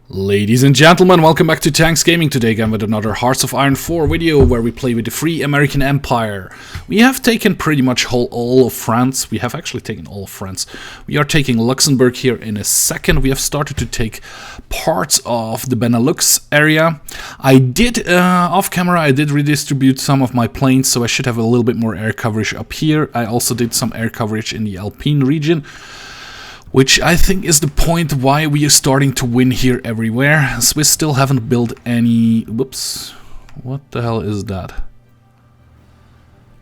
Ladies and gentlemen, welcome back to Tanks Gaming. Today again with another Hearts of Iron 4 video where we play with the Free American Empire. We have taken pretty much all of France. We have actually taken all of France. We are taking Luxembourg here in a second. We have started to take parts of the Benelux area. I did, off camera, I did redistribute some of my planes, so I should have a little bit more air coverage up here. I also did some air coverage in the Alpine region, which I think is the point why we are starting to win here everywhere. Swiss still haven't built any... Whoops. What the hell is that?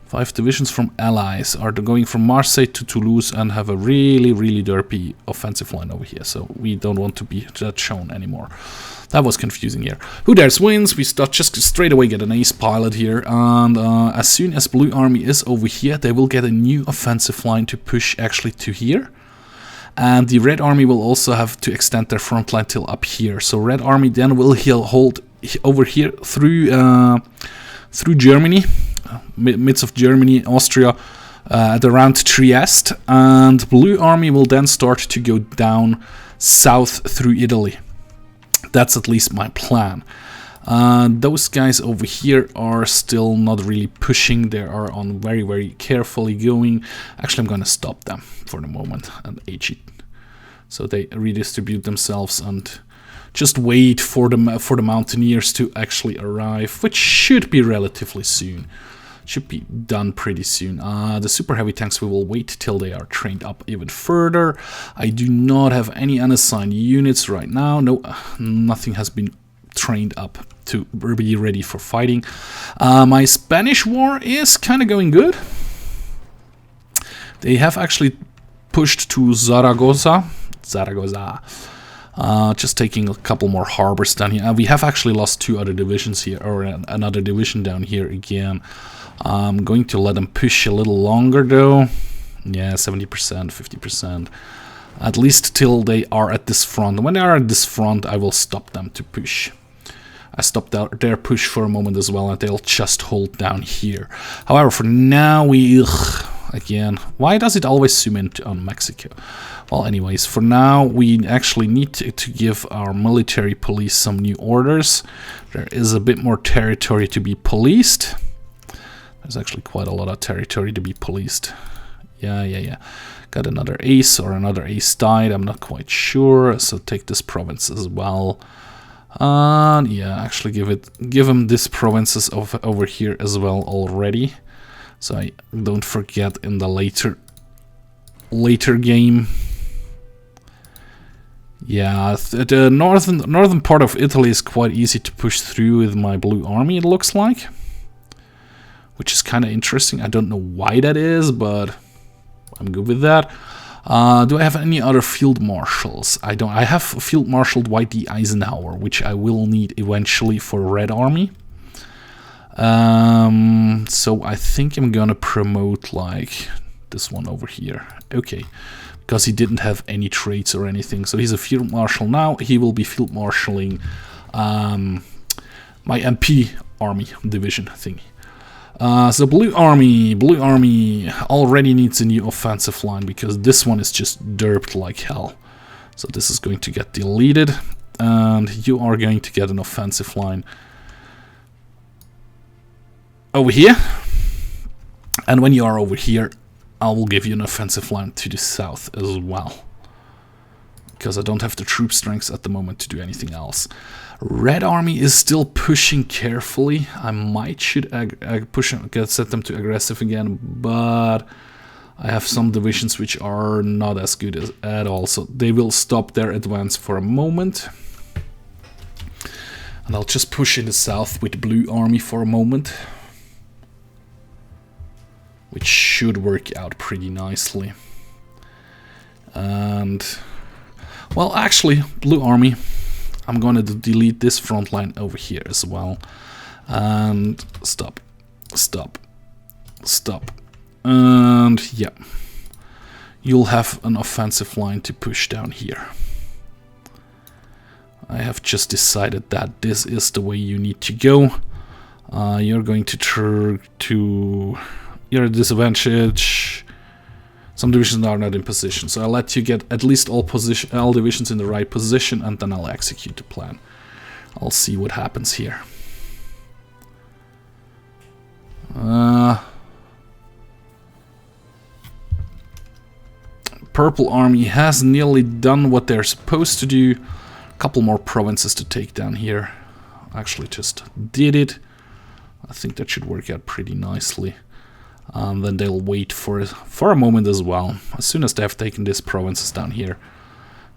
5 divisions from allies are going from Marseille to Toulouse and have a really derpy offensive line over here. So we don't want to be that shown anymore. That was confusing here. Who dares wins? We start just straight away get an ace pilot here. And as soon as Blue Army is over here, they will get a new offensive line to push actually to here. And the Red Army will also have to extend their front line till up here. So Red Army then will hold over here through Germany, midst of Germany, Austria, at around Trieste. And Blue Army will then start to go down south through Italy. That's at least my plan. Those guys over here are still not really pushing. They are on very carefully going. Actually, I'm going to stop them for the moment and H it. So they redistribute themselves and just wait for the mountaineers to actually arrive, which should be relatively soon. Should be done pretty soon. The super heavy tanks, we will wait till they are trained up even further. I do not have any unassigned units right now. No, nothing has been trained up to be ready for fighting. My Spanish war is kind of going good. They have actually pushed to Zaragoza. Just taking a couple more harbors down here. We have actually lost 2 other divisions here, or another division down here again. I'm going to let them push a little longer though. Yeah, 70%, 50%. At least till they are at this front. When they are at this front, I will stop them to push. I stopped their push for a moment as well, and they'll just hold down here. However, for now, again, why does it always zoom in on Mexico? Well, anyways, for now, we actually need to give our military police some new orders. There is a bit more territory to be policed. There's actually quite a lot of territory to be policed. Yeah. Got another ace, or another ace died, I'm not quite sure. So take this province as well. And yeah, actually give him this provinces over here as well already. So I don't forget in the later game. Yeah, the northern part of Italy is quite easy to push through with my Blue Army, it looks like. Which is kind of interesting. I don't know why that is, but I'm good with that. Do I have any other field marshals? I don't. I have Field Marshal Dwight D. Eisenhower, which I will need eventually for Red Army. So I think I'm gonna promote like this one over here. Okay, because he didn't have any traits or anything. So he's a Field Marshal now. He will be Field Marshalling my MP Army division thingy. So Blue Army already needs a new offensive line because this one is just derped like hell. So this is going to get deleted, and you are going to get an offensive line over here. And when you are over here, I will give you an offensive line to the south as well, because I don't have the troop strengths at the moment to do anything else. Red Army is still pushing carefully. I might should set them to aggressive again, but I have some divisions which are not as good at all, so they will stop their advance for a moment. And I'll just push in the south with the Blue Army for a moment, which should work out pretty nicely. And well, actually, Blue Army, I'm going to delete this front line over here as well. And stop. And yeah, you'll have an offensive line to push down here. I have just decided that this is the way you need to go. You're going you're at a disadvantage. Some divisions are not in position, so I'll let you get at least all divisions in the right position, and then I'll execute the plan. I'll see what happens here. Purple Army has nearly done what they're supposed to do. A couple more provinces to take down here. Actually just did it. I think that should work out pretty nicely. Then they'll wait for a moment as well. As soon as they have taken these provinces down here.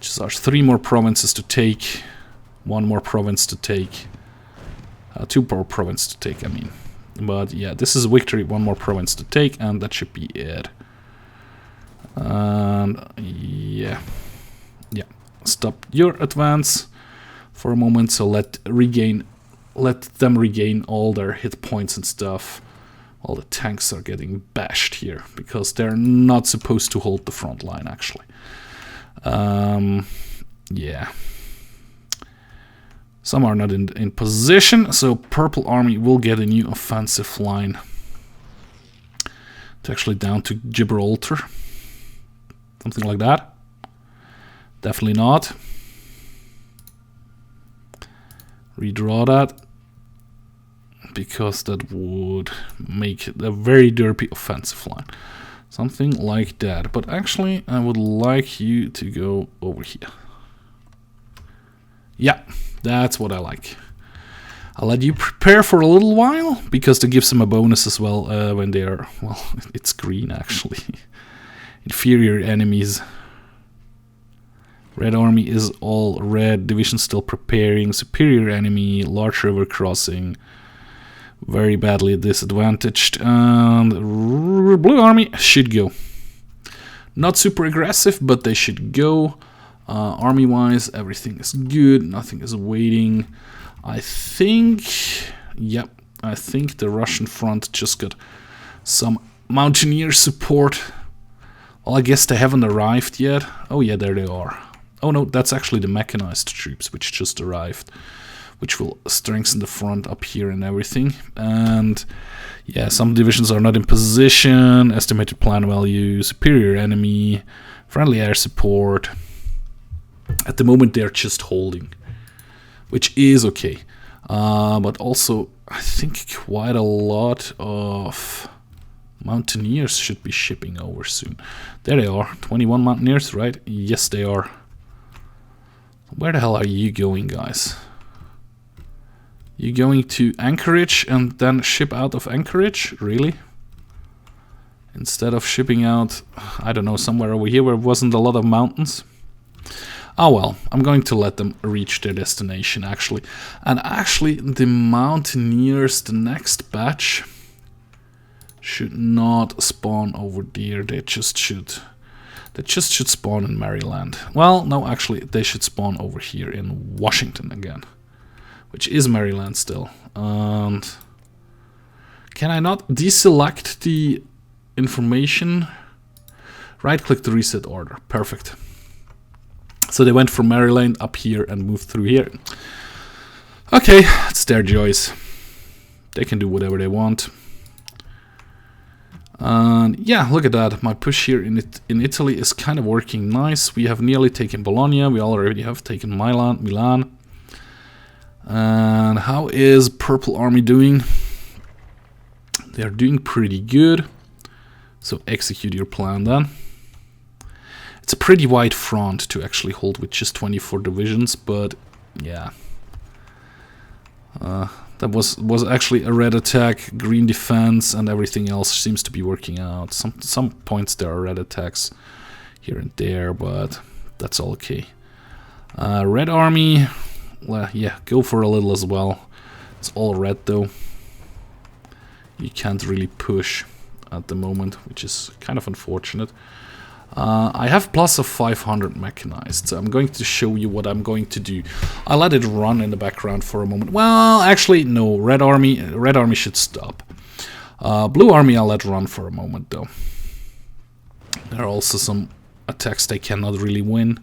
Just are 3 more provinces to take. 1 more province to take. 2 more provinces to take, I mean. But yeah, this is a victory. 1 more province to take, and that should be it. And yeah, stop your advance for a moment. So let them regain all their hit points and stuff. All the tanks are getting bashed here because they're not supposed to hold the front line, actually. Yeah. Some are not in position, so Purple Army will get a new offensive line. It's actually down to Gibraltar. Something like that. Definitely not. Redraw that. Because that would make a very derpy offensive line. Something like that. But actually, I would like you to go over here. Yeah, that's what I like. I'll let you prepare for a little while, because that gives them a bonus as well when they are... Well, it's green, actually. Inferior enemies. Red Army is all red. Division still preparing. Superior enemy. Large river crossing. Very badly disadvantaged. And Blue Army should go. Not super aggressive, but they should go. Army-wise, everything is good. Nothing is waiting. I think... Yep, I think the Russian front just got some mountaineer support. Well, I guess they haven't arrived yet. Oh yeah, there they are. Oh no, that's actually the mechanized troops which just arrived, which will strengthen the front up here and everything. And yeah, some divisions are not in position. Estimated plan value, superior enemy, friendly air support. At the moment they're just holding, which is okay. But also I think quite a lot of mountaineers should be shipping over soon. There they are, 21 mountaineers, right? Yes, they are. Where the hell are you going, guys? You going to Anchorage and then ship out of Anchorage? Really? Instead of shipping out, I don't know, somewhere over here where wasn't a lot of mountains? Oh well, I'm going to let them reach their destination, actually. And actually, the mountaineers, the next batch, should not spawn over there. They just should spawn in Maryland. Well, no, actually, they should spawn over here in Washington again, which is Maryland still. And can I not deselect the information? Right-click to reset order. Perfect. So they went from Maryland up here and moved through here. Okay, it's their choice. They can do whatever they want. And yeah, look at that. My push here in Italy is kind of working nice. We have nearly taken Bologna. We already have taken Milan. And how is Purple Army doing? They're doing pretty good. So execute your plan then. It's a pretty wide front to actually hold with just 24 divisions, but yeah. That was actually a red attack, green defense, and everything else seems to be working out. Some points there are red attacks here and there, but that's all okay. Red Army, well, yeah, go for a little as well. It's all red though. You can't really push at the moment, which is kind of unfortunate. I have plus of 500 mechanized, so I'm going to show you what I'm going to do. I'll let it run in the background for a moment. Well, actually, no. Red Army should stop. Blue Army I'll let run for a moment, though. There are also some attacks they cannot really win.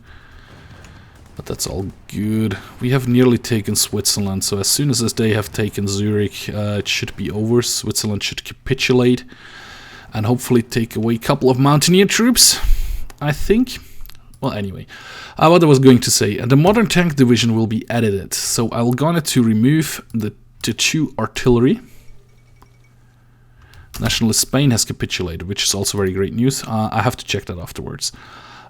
But that's all good. We have nearly taken Switzerland, so as soon as they have taken Zurich, it should be over. Switzerland should capitulate and hopefully take away a couple of mountaineer troops, I think. Well, anyway, what I was going to say, the modern tank division will be edited, so I'm going to remove the 2 artillery. Nationalist Spain has capitulated, which is also very great news. I have to check that afterwards.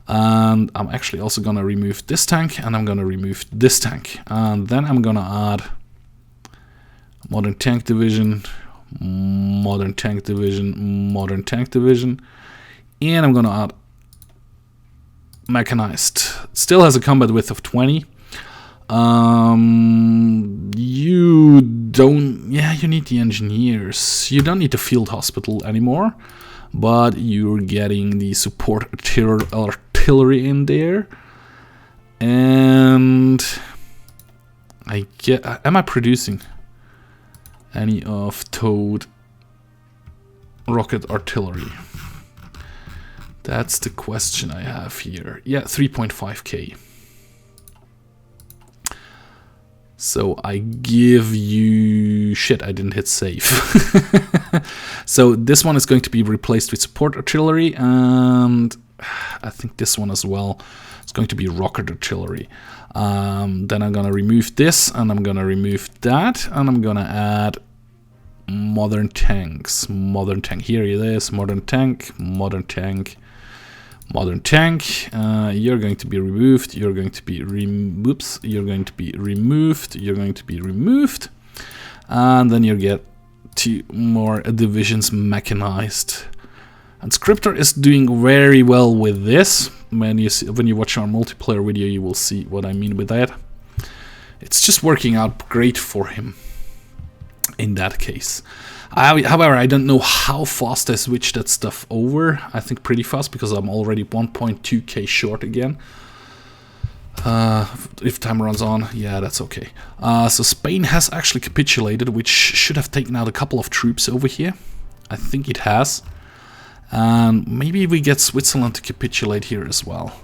And I'm actually also going to remove this tank, and I'm going to remove this tank. And then I'm going to add modern tank division, modern tank division, modern tank division, and I'm going to add mechanized. Still has a combat width of 20. You don't, yeah, you need the engineers. You don't need the field hospital anymore, but you're getting the support artillery in there. And I get, am I producing any of towed rocket artillery? That's the question I have here. Yeah, 3.5k. So I give you... Shit, I didn't hit save. So this one is going to be replaced with support artillery, and I think this one as well is going to be rocket artillery. Then I'm gonna remove this, and I'm gonna remove that, and I'm gonna add modern tanks. Modern tank, here it is, modern tank, modern tank, modern tank. You're going to be removed, you're going to be you're going to be removed, you're going to be removed, and then you get 2 more divisions mechanized. And Scripter is doing very well with this. When you watch our multiplayer video, you will see what I mean with that. It's just working out great for him in that case. However, I don't know how fast I switch that stuff over. I think pretty fast, because I'm already 1.2k short again. If time runs on, yeah, that's okay. So Spain has actually capitulated, which should have taken out a couple of troops over here. I think it has. And maybe we get Switzerland to capitulate here as well.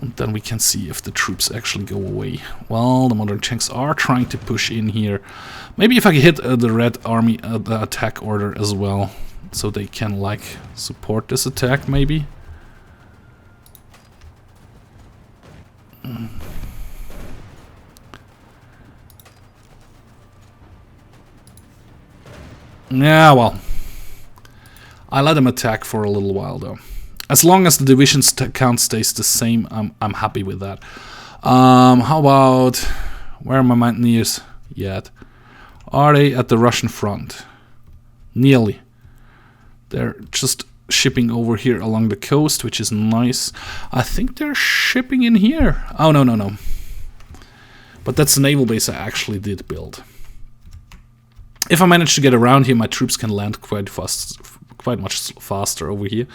And then we can see if the troops actually go away. Well, the modern tanks are trying to push in here. Maybe if I hit the Red Army the attack order as well, so they can like support this attack, maybe. Yeah, well, I let them attack for a little while though. As long as the divisions count stays the same, I'm happy with that. How about, where are my mountaineers yet? Are they at the Russian front? Nearly. They're just shipping over here along the coast, which is nice. I think they're shipping in here. Oh, no, no, no. But that's the naval base I actually did build. If I manage to get around here, my troops can land quite much faster over here.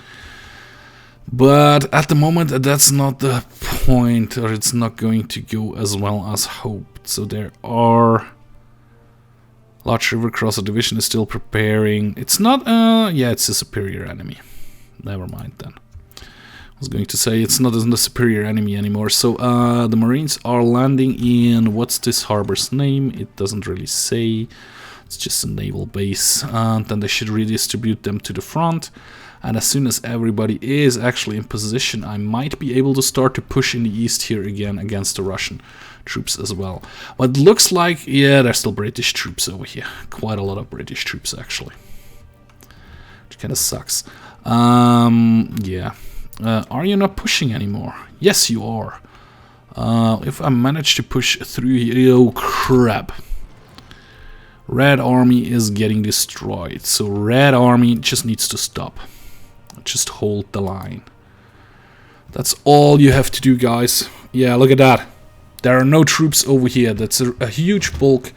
But at the moment, that's not the point, or it's not going to go as well as hoped. So there are... Large River Crosser Division is still preparing. It's not, yeah, it's a superior enemy. Never mind then. I was going to say it's not a superior enemy anymore. So the Marines are landing in, what's this harbor's name? It doesn't really say. It's just a naval base. And then they should redistribute them to the front. And as soon as everybody is actually in position, I might be able to start to push in the east here again against the Russian troops as well. But it looks like, yeah, there's still British troops over here. Quite a lot of British troops, actually. Which kind of sucks. Yeah. Are you not pushing anymore? Yes, you are. If I manage to push through here... Oh, crap. Red Army is getting destroyed. So Red Army just needs to stop. Just hold the line. That's all you have to do, guys. Yeah, look at that. There are no troops over here. That's a huge bulk.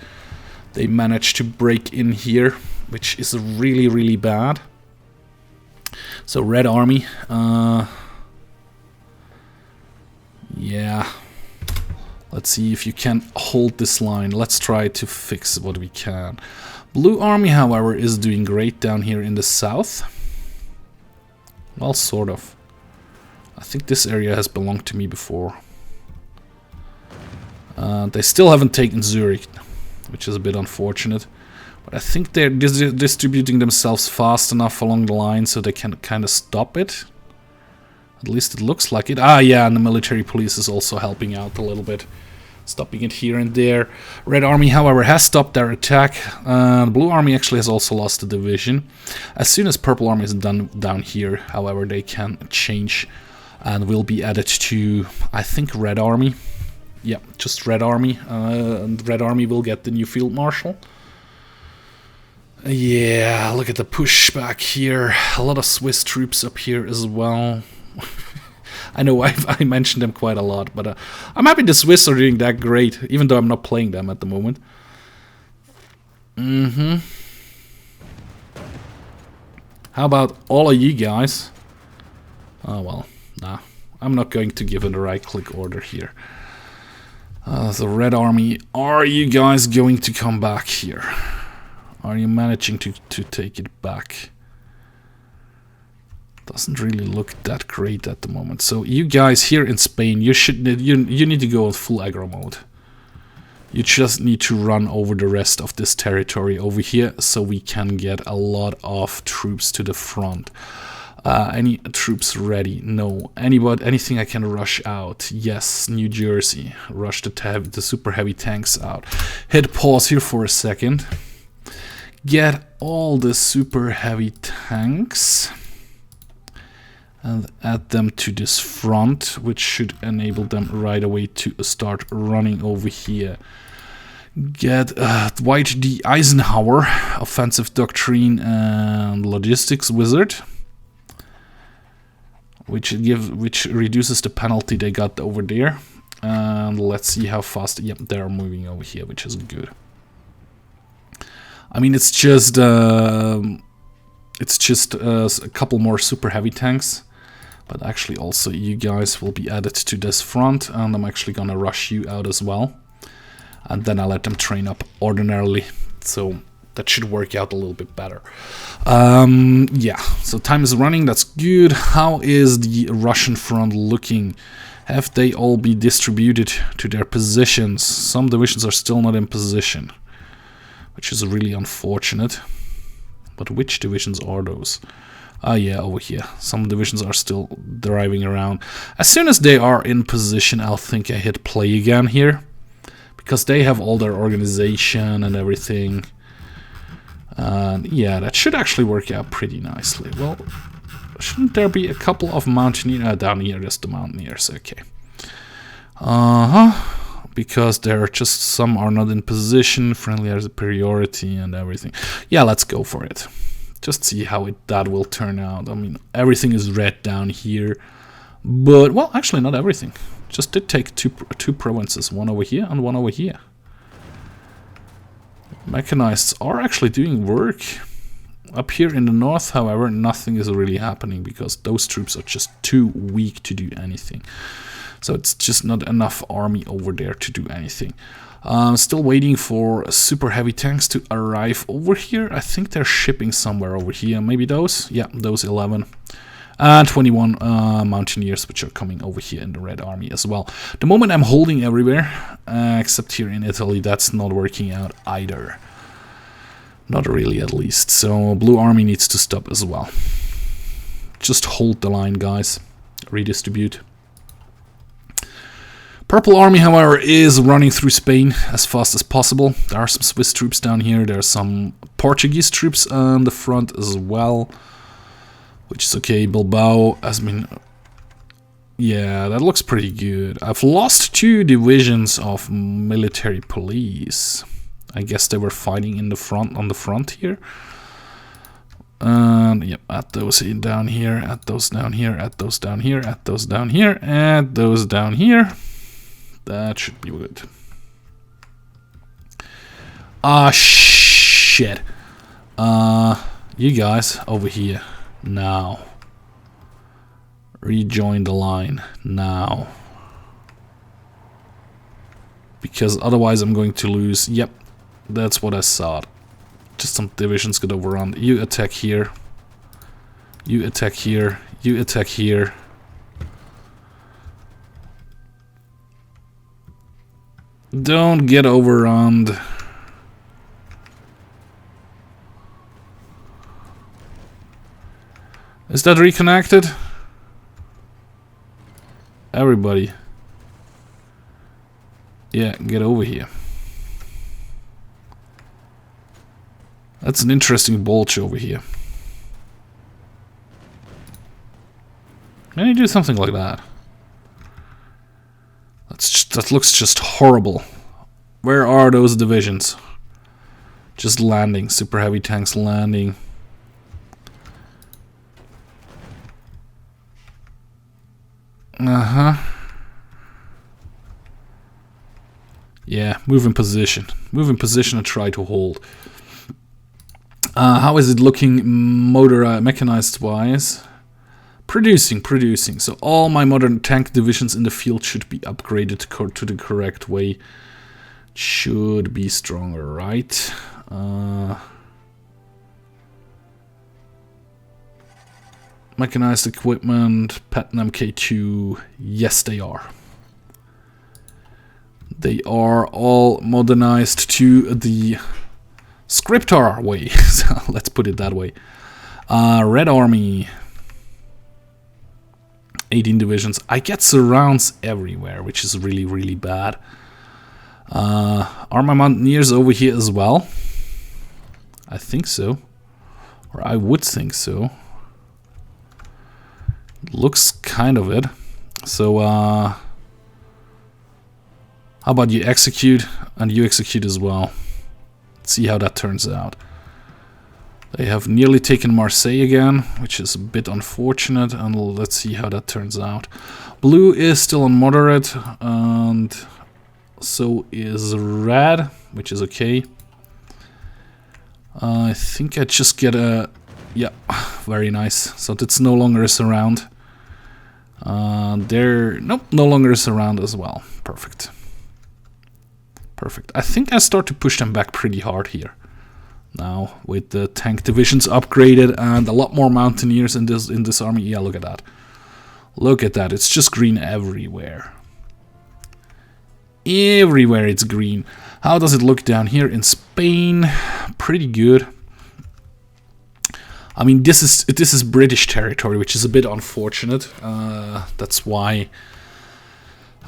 They managed to break in here, which is really, really bad. So Red Army. Yeah. Let's see if you can hold this line. Let's try to fix what we can. Blue Army, however, is doing great down here in the south. Well, sort of. I think this area has belonged to me before. They still haven't taken Zurich, which is a bit unfortunate. But I think they're distributing themselves fast enough along the line so they can kind of stop it. At least it looks like it. Ah, yeah, and the military police is also helping out a little bit, stopping it here and there. Red Army, however, has stopped their attack. The Blue Army actually has also lost a division. As soon as Purple Army is done down here, however, they can change and will be added to, I think, Red Army. Yeah, just Red Army. And Red Army will get the new Field Marshal. Yeah, look at the pushback here. A lot of Swiss troops up here as well. I know I mentioned them quite a lot, but I'm happy the Swiss are doing that great, even though I'm not playing them at the moment. How about all of you guys? Oh, well, nah. I'm not going to give it a right-click order here. The Red Army, are you guys going to come back here? Are you managing to take it back? Doesn't really look that great at the moment. So you guys here in Spain, you need to go on full aggro mode. You just need to run over the rest of this territory over here so we can get a lot of troops to the front. Any troops ready? No. Anything I can rush out? Yes. New Jersey. Rush the super heavy tanks out. Hit pause here for a second. Get all the super heavy tanks and add them to this front, which should enable them right away to start running over here. Get Dwight D. Eisenhower, offensive doctrine and logistics wizard, which reduces the penalty they got over there. And let's see how fast. Yep, they're moving over here, which is good. I mean, it's just a couple more super heavy tanks, but actually also you guys will be added to this front, and I'm actually gonna rush you out as well, and then I'll let them train up ordinarily, so that should work out a little bit better. Yeah, so time is running, that's good. How is the Russian front looking? Have they all been distributed to their positions? Some divisions are still not in position, which is really unfortunate. But which divisions are those? Ah, yeah, over here. Some divisions are still driving around. As soon as they are in position, I'll think I hit play again here, because they have all their organization and everything. Yeah, that should actually work out pretty nicely. Well, shouldn't there be a couple of mountaineers? Down here, there's the mountaineers, okay. Because there are just some are not in position, friendly has a priority and everything. Yeah, let's go for it. Just see how that will turn out. I mean, everything is red down here, but, well, actually not everything. Just did take two provinces, one over here and one over here. Mechanists are actually doing work. Up here in the north, however, nothing is really happening because those troops are just too weak to do anything. So it's just not enough army over there to do anything. Still waiting for super heavy tanks to arrive over here. I think they're shipping somewhere over here. Maybe those? Yeah, those 11. And 21 mountaineers, which are coming over here in the Red Army as well. The moment I'm holding everywhere, except here in Italy, that's not working out either. Not really, at least. So Blue Army needs to stop as well. Just hold the line, guys. Redistribute. Purple Army, however, is running through Spain as fast as possible. There are some Swiss troops down here. There are some Portuguese troops on the front as well, which is okay. Bilbao has been... Yeah, that looks pretty good. I've lost 2 divisions of military police. I guess they were fighting in the front, on the front here. And yep, add those in down here, add those down here, add those down here, add those down here, add those down here. That should be good. Ah, shit. You guys over here now. Rejoin the line now. Because otherwise I'm going to lose. Yep, that's what I thought. Just some divisions got overrun. You attack here. You attack here. You attack here. Don't get overrun. Is that reconnected? Everybody. Yeah, get over here. That's an interesting bulge over here. Can you do something like that? That looks just horrible. Where are those divisions? Just landing. Super heavy tanks landing. Uh-huh. Yeah, move in position. Move in position and try to hold. How is it looking mechanized wise? Producing. So all my modern tank divisions in the field should be upgraded to the correct way. Should be stronger, right? Mechanized equipment, Patnam K2. Yes, they are. They are all modernized to the Scriptar way. So let's put it that way. Red Army. 18 divisions. I get surrounds everywhere, which is really, really bad. Are my mountaineers over here as well? I think so. Or I would think so. Looks kind of it. So, how about you execute, and you execute as well. Let's see how that turns out. They have nearly taken Marseille again, which is a bit unfortunate, and let's see how that turns out. Blue is still on moderate, and so is red, which is okay. I think I just get a... yeah, very nice. So it's no longer a surround. Nope, no longer a surround as well. Perfect. Perfect. I think I start to push them back pretty hard here. Now, with the tank divisions upgraded and a lot more mountaineers in this army. Yeah, look at that. Look at that. It's just green everywhere. Everywhere it's green. How does it look down here in Spain? Pretty good. I mean, this is British territory, which is a bit unfortunate. That's why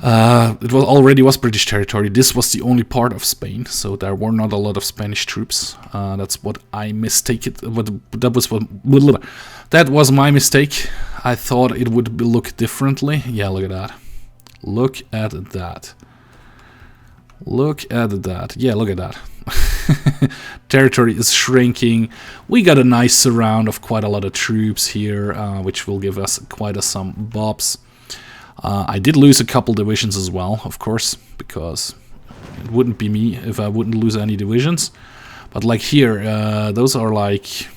it was British territory. This was the only part of Spain, so there were not a lot of Spanish troops. That's what I mistake it. That was my mistake. I thought it would look differently. Yeah, look at that. Look at that. Look at that. Yeah, look at that. Territory is shrinking. We got a nice surround of quite a lot of troops here, which will give us quite some bobs. I did lose a couple divisions as well, of course, because it wouldn't be me if I wouldn't lose any divisions. But like here, those are like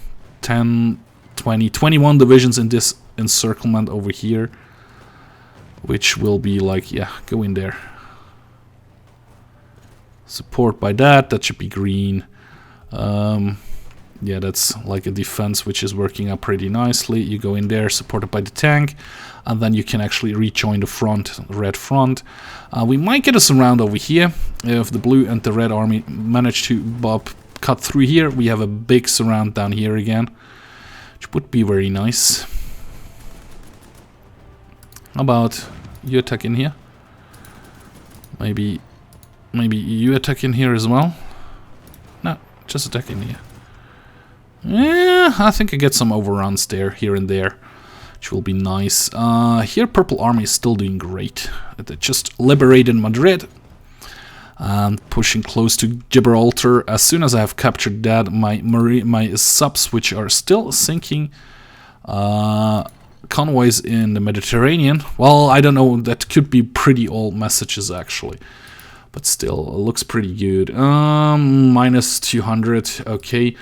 10, 20, 21 divisions in this encirclement over here, which will be like, yeah, go in there. Support by that should be green. Yeah, that's like a defense which is working out pretty nicely. You go in there, supported by the tank, and then you can actually rejoin the front, red front. We might get a surround over here. If the blue and the red army manage to cut through here, we have a big surround down here again, which would be very nice. How about you attack in here? Maybe you attack in here as well? No, just attack in here. Yeah, I think I get some overruns here and there, which will be nice. Here, Purple Army is still doing great. They just liberated Madrid and pushing close to Gibraltar. As soon as I have captured that, my subs, which are still sinking, convoys in the Mediterranean. Well, I don't know. That could be pretty old messages actually. But still, it looks pretty good. Minus 200, okay.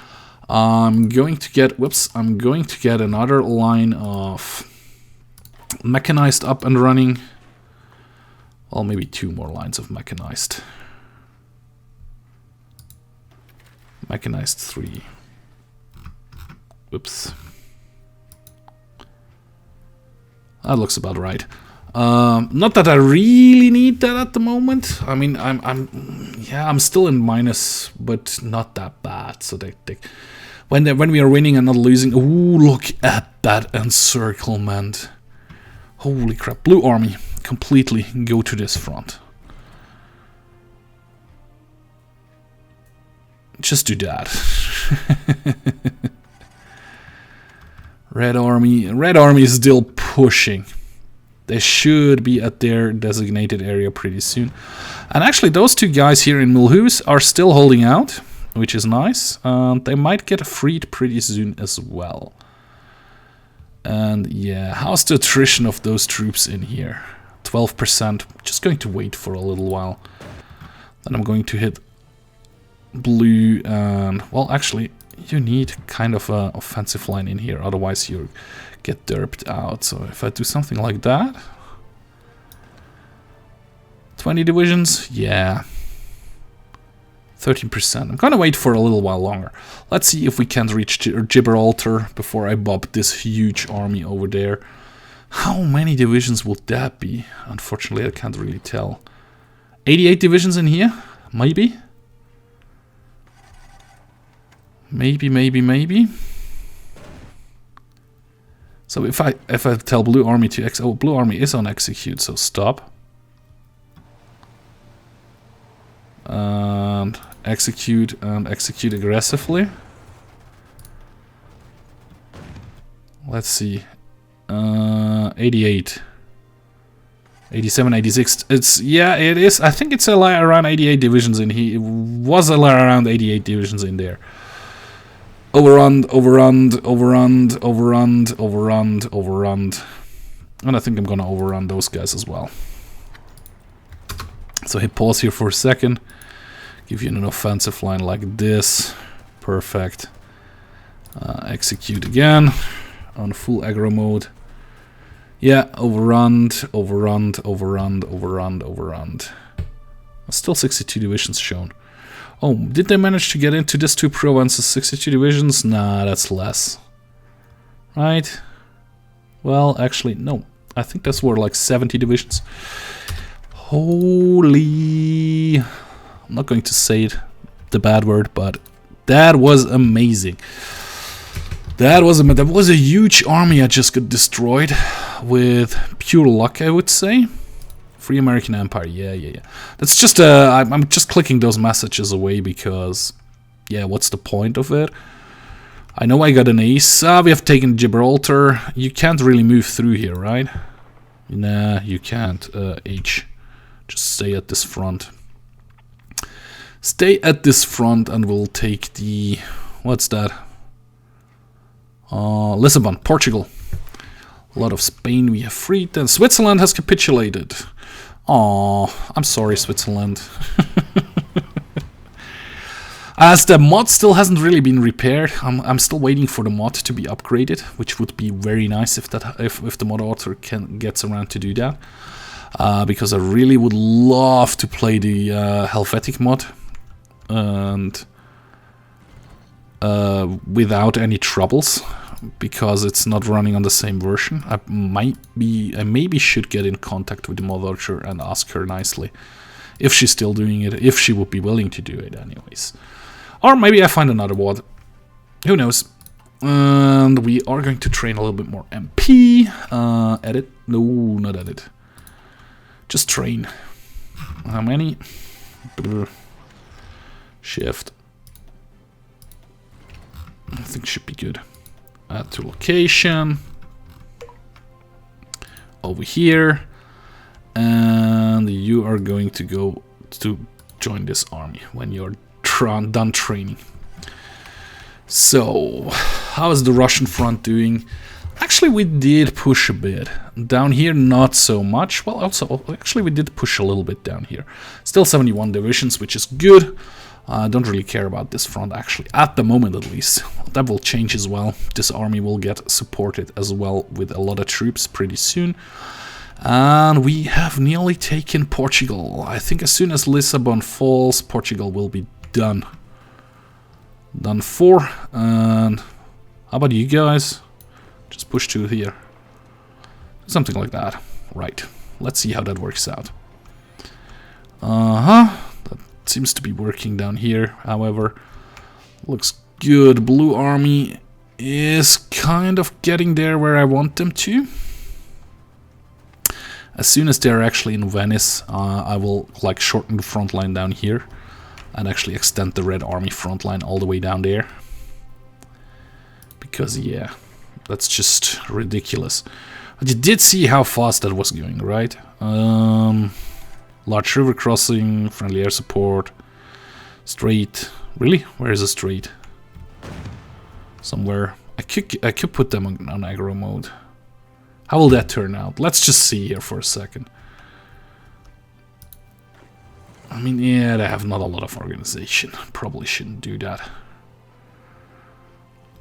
I'm going to get another line of mechanized up and running. Well, maybe 2 more lines of mechanized. Mechanized 3. Whoops. That looks about right. Not that I really need that at the moment. I mean, I'm still in minus, but not that bad. So when we are winning and not losing. Ooh, look at that encirclement! Holy crap! Blue army, completely go to this front. Just do that. Red army is still pushing. They should be at their designated area pretty soon. And actually those two guys here in Mulhouse are still holding out, which is nice. They might get freed pretty soon as well. And yeah, how's the attrition of those troops in here? 12%. Just going to wait for a little while. Then I'm going to hit blue and, well, actually, you need kind of an offensive line in here, otherwise you get derped out. So if I do something like that, 20 divisions, yeah, 13%. I'm gonna wait for a little while longer. Let's see if we can reach Gibraltar before I bob this huge army over there. How many divisions would that be? Unfortunately, I can't really tell. 88 divisions in here, maybe. Maybe. So if I tell blue army to blue army is on execute, so stop. And execute aggressively. Let's see. 88. 87, 86. It's, yeah, it is. I think it's around 88 divisions in here. It was around 88 divisions in there. Overrun. And I think I'm gonna overrun those guys as well. So hit pause here for a second. Give you an offensive line like this. Perfect. Execute again on full aggro mode. Yeah, overrun. Still 62 divisions shown. Oh, did they manage to get into these two provinces? 62 divisions? Nah, that's less. Right? Well, actually, no. I think that's were like 70 divisions. Holy... I'm not going to say it, the bad word, but that was amazing. That was a huge army I just got destroyed with pure luck, I would say. Free American Empire, yeah. That's just I'm just clicking those messages away because, yeah, what's the point of it? I know I got an ace. We have taken Gibraltar. You can't really move through here, right? Nah, you can't. H. Just stay at this front. Stay at this front and we'll take the... What's that? Lisbon, Portugal. A lot of Spain we have freed. And Switzerland has capitulated. Aww, I'm sorry, Switzerland. As the mod still hasn't really been repaired, I'm still waiting for the mod to be upgraded, which would be very nice if the mod author gets around to do that. Because I really would love to play the Helvetic mod and without any troubles, because it's not running on the same version. I maybe should get in contact with the mod author and ask her nicely if she's still doing it, if she would be willing to do it anyways. Or maybe I find another mod. Who knows? And we are going to train a little bit more MP. Edit? No, not edit. Just train. How many? Shift. I think should be good. Add to location. Over here. And you are going to go to join this army when you're done training. So, how is the Russian front doing? Actually, we did push a bit. Down here, not so much. Well, also, actually, we did push a little bit down here. Still 71 divisions, which is good. I don't really care about this front, actually, at the moment at least. That will change as well. This army will get supported as well with a lot of troops pretty soon. And we have nearly taken Portugal. I think as soon as Lisbon falls, Portugal will be done. Done for. And how about you guys? Just push to here. Something like that. Right. let's see how that works out. That seems to be working down here, however. Looks good. Blue army is kind of getting there where I want them to. As soon as they're actually in Venice, I will like shorten the front line down here and actually extend the red army front line all the way down there. Because yeah, that's just ridiculous. But you did see how fast that was going, right? Large river crossing, friendly air support, strait. Really? Where is a strait? Somewhere. I could put them on aggro mode. How will that turn out? Let's just see here for a second. I mean, yeah, they have not a lot of organization. Probably shouldn't do that.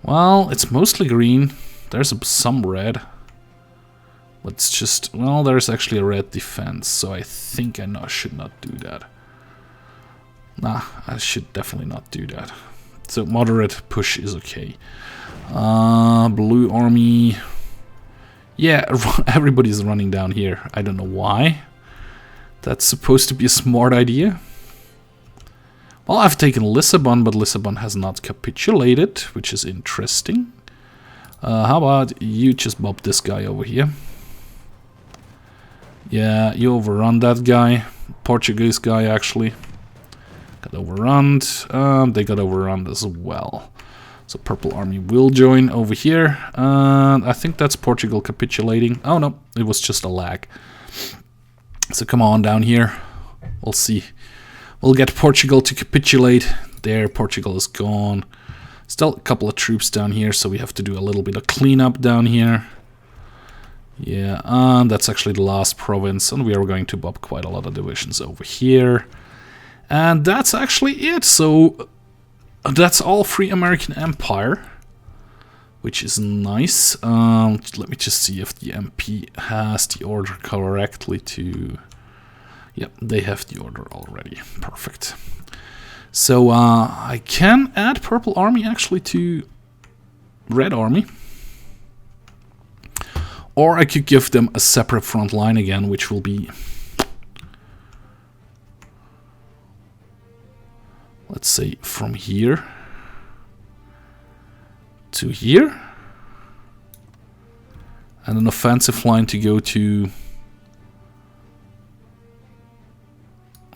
Well, it's mostly green. There's some red. But it's just... Well, there's actually a red defense. So I think I should not do that. Nah, I should definitely not do that. So moderate push is okay. Blue army... Yeah, everybody's running down here. I don't know why. That's supposed to be a smart idea. Well, I've taken Lisbon, but Lisbon has not capitulated, which is interesting. How about you just bob this guy over here? Yeah, you overrun that guy. Portuguese guy, actually. Got overrun. They got overrun as well. So Purple Army will join over here. And I think that's Portugal capitulating. Oh no, it was just a lag. So come on down here. We'll see. We'll get Portugal to capitulate. There, Portugal is gone. Still a couple of troops down here, so we have to do a little bit of cleanup down here. Yeah, and that's actually the last province. And we are going to bob quite a lot of divisions over here. And that's actually it. So... that's all Free American Empire, which is nice. Let me just see if the MP has the order correctly to... Yep, they have the order already. Perfect. So I can add Purple Army actually to Red Army. Or I could give them a separate front line again, which will be... Let's say from here to here, and an offensive line to go to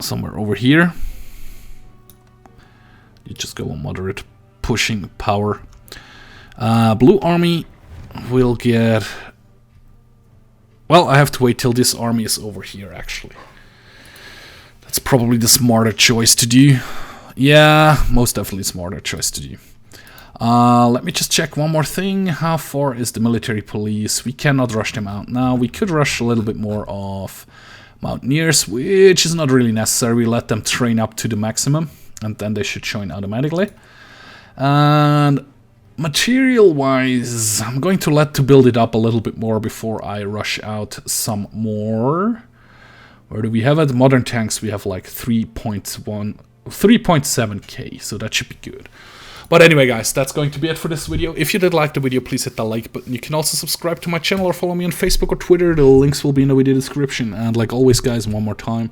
somewhere over here. You just go on moderate pushing power. Blue army will get... Well, I have to wait till this army is over here, actually. That's probably the smarter choice to do. Yeah, most definitely smarter choice to do. Let me just check one more thing. How far is the military police? We cannot rush them out now. We could rush a little bit more of mountaineers, which is not really necessary. We let them train up to the maximum, and then they should join automatically. And material-wise, I'm going to build it up a little bit more before I rush out some more. Where do we have it? Modern tanks, we have like 3.7k, so that should be good. But anyway, guys, that's going to be it for this video. If you did like the video, please hit the like button. You can also subscribe to my channel or follow me on Facebook or Twitter. The links will be in the video description. And like always, guys, one more time,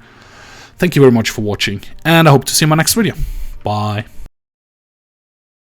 thank you very much for watching, and I hope to see you in my next video. Bye.